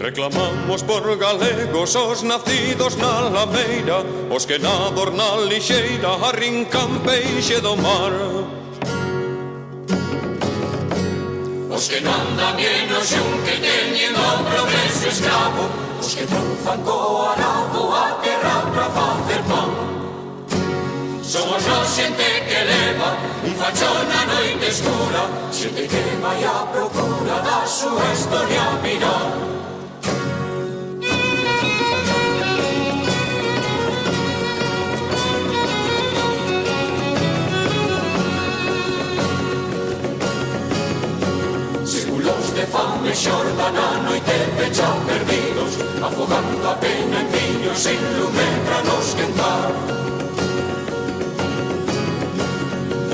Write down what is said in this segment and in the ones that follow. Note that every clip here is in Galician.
Reclamamos por galegos os nacidos na lameira, os que na dorna lixeira arrincan peixe do mar. Os que non dan bien o xunque teñen o progreso escravo, os que triunfan co arado a terra pra facer pan. Somos nós xente que leva un fachón na noite escura, xente que vai a procura da súa historia viral. De fame xorda na noite pecha perdidos, afogando a pena en viños sin lume pra nos quentar.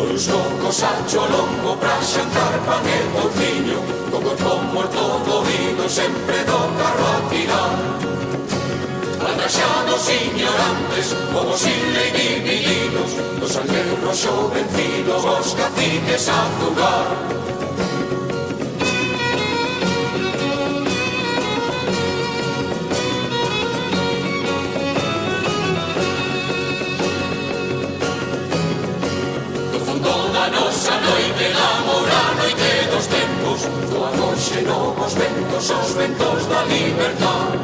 Os locos hacho longo pra xantar pan e touciño, co corpo morto doído sempre do carro a tirar. Atraxados ignorantes, povos sin lei divididos, dos alberros xovencidos, os caciques a zugar. Nosa noite da moura, noite dos tempos, do agoxe novos ventos, os ventos da libertad.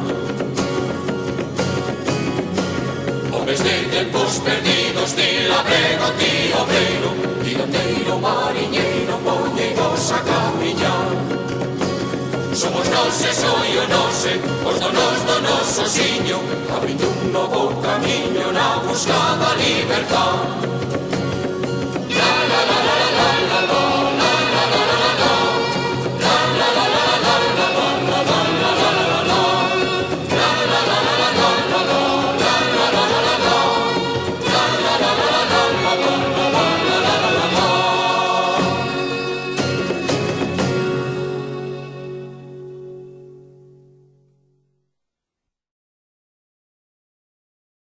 Homes de tempos perdidos, ti labrego, ti obreiro, ti gandeiro, mariñeiro, poñeiros a camiñar. Somos nós e soi o nose, os donos do noso siño, abrindo un novo camiño na busca da libertad.